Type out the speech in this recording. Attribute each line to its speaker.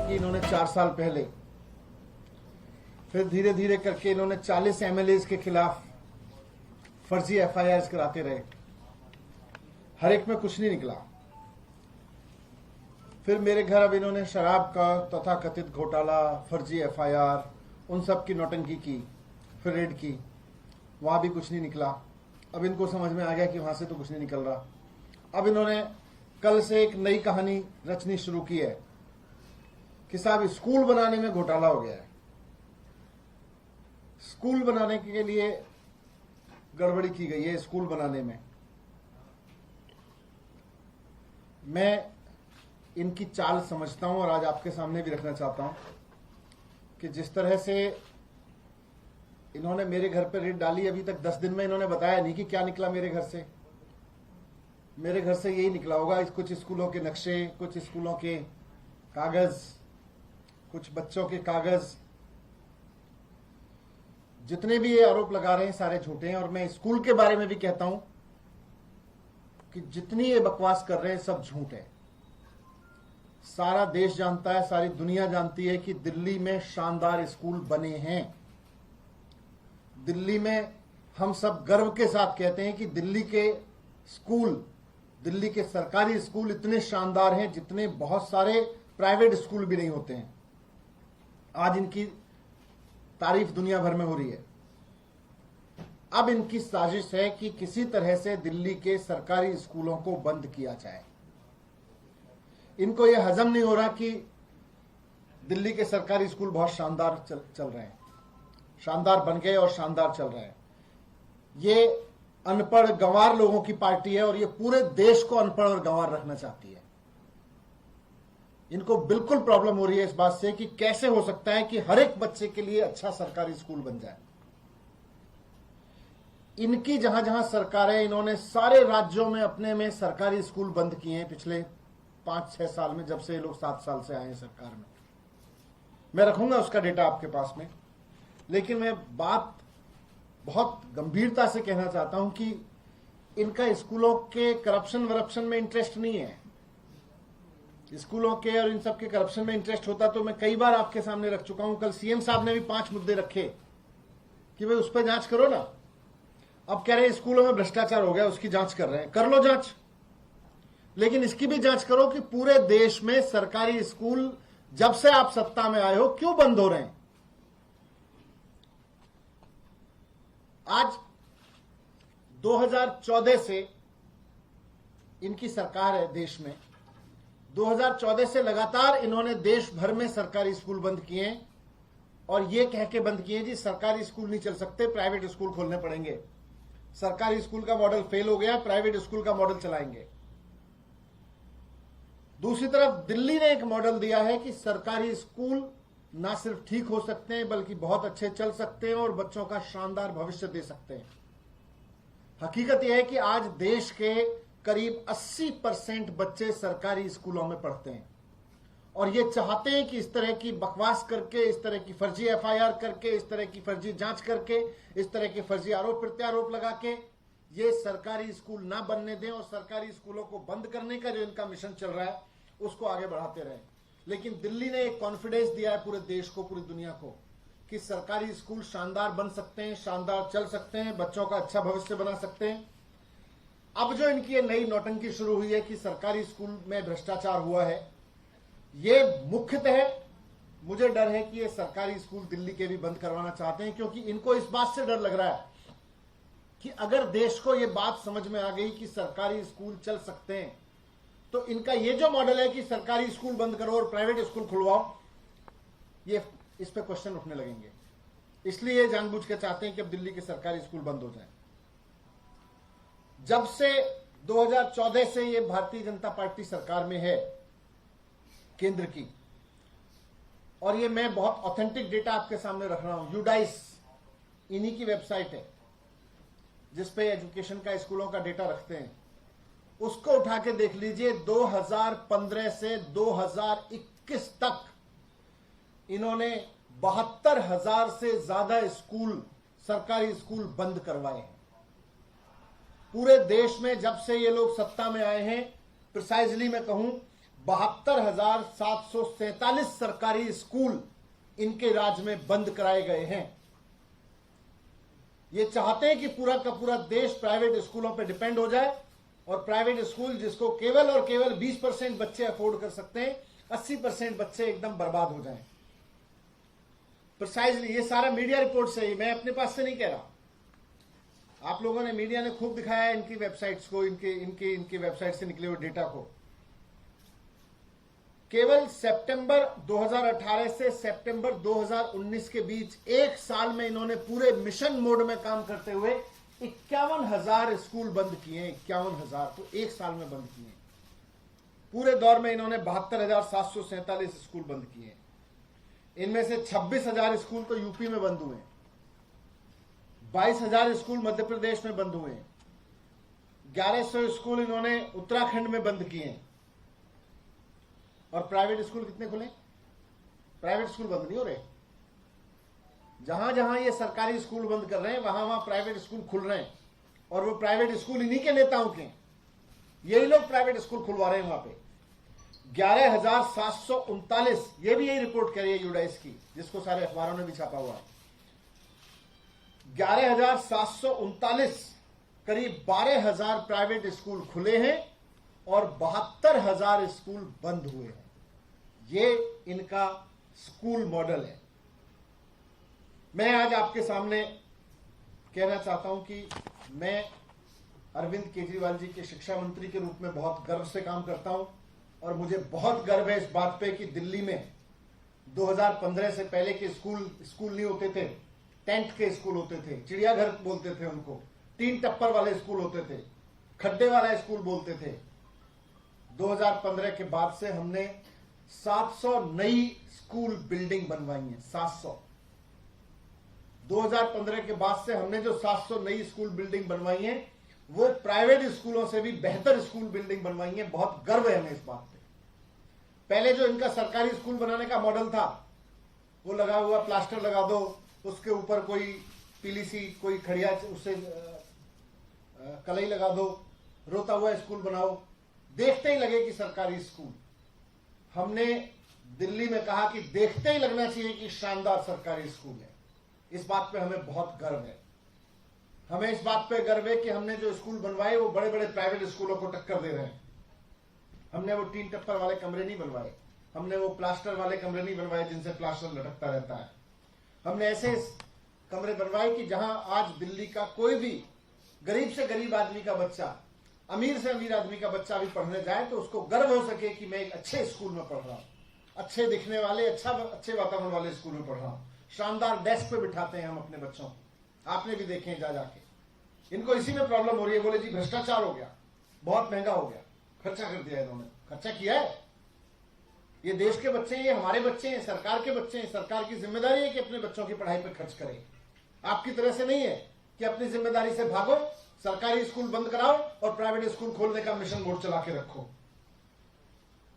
Speaker 1: की इन्होंने 4 साल पहले, फिर धीरे धीरे करके इन्होंने 40 एमएलए के खिलाफ फर्जी एफआईआर कराते रहे, हर एक में कुछ नहीं निकला। फिर मेरे घर अब इन्होंने शराब का तथाकथित घोटाला, फर्जी एफआईआर, उन सब की नौटंकी की, फिर रेड की, वहां भी कुछ नहीं निकला। अब इनको समझ में आ गया कि वहां से तो कुछ नहीं निकल रहा। अब इन्होंने कल से एक नई कहानी रचनी शुरू की है कि साहब स्कूल बनाने में घोटाला हो गया है, स्कूल बनाने के लिए गड़बड़ी की गई है। स्कूल बनाने में मैं इनकी चाल समझता हूं और आज आपके सामने भी रखना चाहता हूं कि जिस तरह से इन्होंने मेरे घर पर रेड डाली, अभी तक 10 दिन में इन्होंने बताया नहीं कि क्या निकला मेरे घर से। मेरे घर से यही निकला होगा, कुछ स्कूलों के नक्शे, कुछ स्कूलों के कागज, कुछ बच्चों के कागज। जितने भी ये आरोप लगा रहे हैं सारे झूठे हैं। और मैं स्कूल के बारे में भी कहता हूं कि जितनी ये बकवास कर रहे हैं सब झूठ है। सारा देश जानता है, सारी दुनिया जानती है कि दिल्ली में शानदार स्कूल बने हैं। दिल्ली में हम सब गर्व के साथ कहते हैं कि दिल्ली के स्कूल, दिल्ली के सरकारी स्कूल इतने शानदार हैं जितने बहुत सारे प्राइवेट स्कूल भी नहीं होते हैं। आज इनकी तारीफ दुनिया भर में हो रही है। अब इनकी साजिश है कि किसी तरह से दिल्ली के सरकारी स्कूलों को बंद किया जाए। इनको यह हजम नहीं हो रहा कि दिल्ली के सरकारी स्कूल बहुत शानदार चल रहे हैं, शानदार बन गए और शानदार चल रहे हैं। ये अनपढ़ गंवार लोगों की पार्टी है और ये पूरे देश को अनपढ़ और गंवार रखना चाहती है। इनको बिल्कुल प्रॉब्लम हो रही है इस बात से कि कैसे हो सकता है कि हर एक बच्चे के लिए अच्छा सरकारी स्कूल बन जाए। इनकी जहां जहां सरकारें, इन्होंने सारे राज्यों में अपने में सरकारी स्कूल बंद किए हैं पिछले 5-6 साल में, जब से ये लोग 7 साल से आए हैं सरकार में। मैं रखूंगा उसका डेटा आपके पास में, लेकिन मैं बात बहुत गंभीरता से कहना चाहता हूं कि इनका स्कूलों के करप्शन वरप्शन में इंटरेस्ट नहीं है। स्कूलों के और इन सब के करप्शन में इंटरेस्ट होता तो मैं कई बार आपके सामने रख चुका हूं। कल सीएम साहब ने भी 5 मुद्दे रखे कि भाई उस पर जांच करो ना। अब कह रहे हैं स्कूलों में भ्रष्टाचार हो गया, उसकी जांच कर रहे हैं। कर लो जांच, लेकिन इसकी भी जांच करो कि पूरे देश में सरकारी स्कूल जब से आप सत्ता में आए हो क्यों बंद हो रहे हैं। आज 2014 से इनकी सरकार है देश में। 2014 से लगातार इन्होंने देश भर में सरकारी स्कूल बंद किए हैं और ये कह के बंद किए जी सरकारी स्कूल नहीं चल सकते, प्राइवेट स्कूल खोलने पड़ेंगे। सरकारी स्कूल का मॉडल फेल हो गया, प्राइवेट स्कूल का मॉडल चलाएंगे। दूसरी तरफ दिल्ली ने एक मॉडल दिया है कि सरकारी स्कूल ना सिर्फ ठीक हो सकते हैं बल्कि बहुत अच्छे चल सकते हैं और बच्चों का शानदार भविष्य दे सकते हैं। हकीकत यह है कि आज देश के करीब 80% बच्चे सरकारी स्कूलों में पढ़ते हैं और ये चाहते हैं कि इस तरह की बकवास करके, इस तरह की फर्जी एफआईआर करके, इस तरह की फर्जी जांच करके, इस तरह के फर्जी आरोप प्रत्यारोप लगा के ये सरकारी स्कूल ना बनने दें और सरकारी स्कूलों को बंद करने का जो इनका मिशन चल रहा है उसको आगे बढ़ाते रहें। लेकिन दिल्ली ने एक कॉन्फिडेंस दिया है पूरे देश को, पूरी दुनिया को, कि सरकारी स्कूल शानदार बन सकते हैं, शानदार चल सकते हैं, बच्चों का अच्छा भविष्य बना सकते हैं। अब जो इनकी ये नई नौटंकी शुरू हुई है कि सरकारी स्कूल में भ्रष्टाचार हुआ है, ये मुख्यतः मुझे डर है कि ये सरकारी स्कूल दिल्ली के भी बंद करवाना चाहते हैं, क्योंकि इनको इस बात से डर लग रहा है कि अगर देश को ये बात समझ में आ गई कि सरकारी स्कूल चल सकते हैं तो इनका ये जो मॉडल है कि सरकारी स्कूल बंद करो और प्राइवेट स्कूल खुलवाओ, ये इस पे क्वेश्चन उठने लगेंगे। इसलिए जानबूझ के चाहते हैं कि अब दिल्ली के सरकारी स्कूल बंद हो जाए। जब से 2014 से ये भारतीय जनता पार्टी सरकार में है केंद्र की, और ये मैं बहुत ऑथेंटिक डेटा आपके सामने रख रहा हूं, यूडाइस इन्हीं की वेबसाइट है जिसपे एजुकेशन का, स्कूलों का डेटा रखते हैं। उसको उठा के देख लीजिए, 2015 से 2021 तक इन्होंने 72,000 से ज्यादा स्कूल, सरकारी स्कूल बंद करवाए हैं पूरे देश में। जब से ये लोग सत्ता में आए हैं, प्रिसाइजली मैं कहूं 72,747 सरकारी स्कूल इनके राज्य में बंद कराए गए हैं। ये चाहते हैं कि पूरा का पूरा देश प्राइवेट स्कूलों पर डिपेंड हो जाए और प्राइवेट स्कूल जिसको केवल और केवल 20% बच्चे अफोर्ड कर सकते हैं, 80% बच्चे एकदम बर्बाद हो जाएं। प्रिसाइजली ये सारा मीडिया रिपोर्ट से ही, मैं अपने पास से नहीं कह रहा। आप लोगों ने, मीडिया ने खूब दिखाया है इनकी वेबसाइट्स को, इनकी वेबसाइट से निकले हुए डेटा को। केवल सितंबर 2018 से सितंबर 2019 के बीच एक साल में इन्होंने पूरे मिशन मोड में काम करते हुए 51,000 स्कूल बंद किए। 51,000 तो एक साल में बंद किए। पूरे दौर में इन्होंने 72,747 स्कूल बंद किए। इनमें से 26,000 स्कूल तो यूपी में बंद हुए, 22,000 स्कूल मध्य प्रदेश में बंद हुए, 1100 स्कूल इन्होंने उत्तराखंड में बंद किए। और प्राइवेट स्कूल कितने खुले? प्राइवेट स्कूल बंद नहीं हो रहे। जहां जहां ये सरकारी स्कूल बंद कर रहे हैं वहां वहां प्राइवेट स्कूल खुल रहे हैं। और वो प्राइवेट स्कूल इन्हीं के नेताओं के, यही लोग प्राइवेट स्कूल खुलवा रहे हैं वहां पे। 11,739, ये भी यही रिपोर्ट कर रही है यूडाइस की, जिसको सारे अखबारों ने भी छापा हुआ है। 11,739, करीब 12,000 प्राइवेट स्कूल खुले हैं और 72,000 स्कूल बंद हुए हैं। ये इनका स्कूल मॉडल है। मैं आज आपके सामने कहना चाहता हूं कि मैं अरविंद केजरीवाल जी के शिक्षा मंत्री के रूप में बहुत गर्व से काम करता हूं और मुझे बहुत गर्व है इस बात पे कि दिल्ली में 2015 से पहले के स्कूल नहीं होते थे, टेंट के स्कूल होते थे, चिड़ियाघर बोलते थे उनको, 3 टप्पर वाले स्कूल होते थे, खड्डे वाला स्कूल बोलते थे। 2015 के बाद से हमने 700 नई स्कूल बिल्डिंग बनवाई है। 700। 2015 के बाद से हमने जो 700 नई स्कूल बिल्डिंग बनवाई है वो प्राइवेट स्कूलों से भी बेहतर स्कूल बिल्डिंग बनवाई है। बहुत गर्व है हमें इस बात पे। पहले जो इनका सरकारी स्कूल बनाने का मॉडल था, वो लगा हुआ प्लास्टर लगा दो, उसके ऊपर कोई पीली सी कोई खड़िया उससे कलई लगा दो, रोता हुआ स्कूल बनाओ, देखते ही लगे कि सरकारी स्कूल। हमने दिल्ली में कहा कि देखते ही लगना चाहिए कि शानदार सरकारी स्कूल है। इस बात पे हमें बहुत गर्व है। हमें इस बात पे गर्व है कि हमने जो स्कूल बनवाए वो बड़े बड़े प्राइवेट स्कूलों को टक्कर दे रहे हैं। हमने वो 3 टप्पर वाले कमरे नहीं बनवाए, हमने वो प्लास्टर वाले कमरे नहीं बनवाए जिनसे प्लास्टर लटकता रहता है। हमने ऐसे कमरे बनवाए कि जहां आज दिल्ली का कोई भी गरीब से गरीब आदमी का बच्चा, अमीर से अमीर आदमी का बच्चा भी पढ़ने जाए तो उसको गर्व हो सके कि मैं एक अच्छे स्कूल में पढ़ रहा हूं, अच्छे दिखने वाले, अच्छे वातावरण वाले स्कूल में पढ़ रहा हूं। शानदार डेस्क पे बिठाते हैं हम अपने बच्चों को, आपने भी देखे हैं जा जाके। इनको इसी में प्रॉब्लम हो रही है, बोले जी भ्रष्टाचार हो गया, बहुत महंगा हो गया, खर्चा कर दिया इन्होंने। खर्चा किया है, ये देश के बच्चे हैं, ये हमारे बच्चे हैं, सरकार के बच्चे हैं। सरकार की जिम्मेदारी है कि अपने बच्चों की पढ़ाई पर खर्च करे। आपकी तरह से नहीं है कि अपनी जिम्मेदारी से भागो, सरकारी स्कूल बंद कराओ और प्राइवेट स्कूल खोलने का मिशन मोड चला के रखो।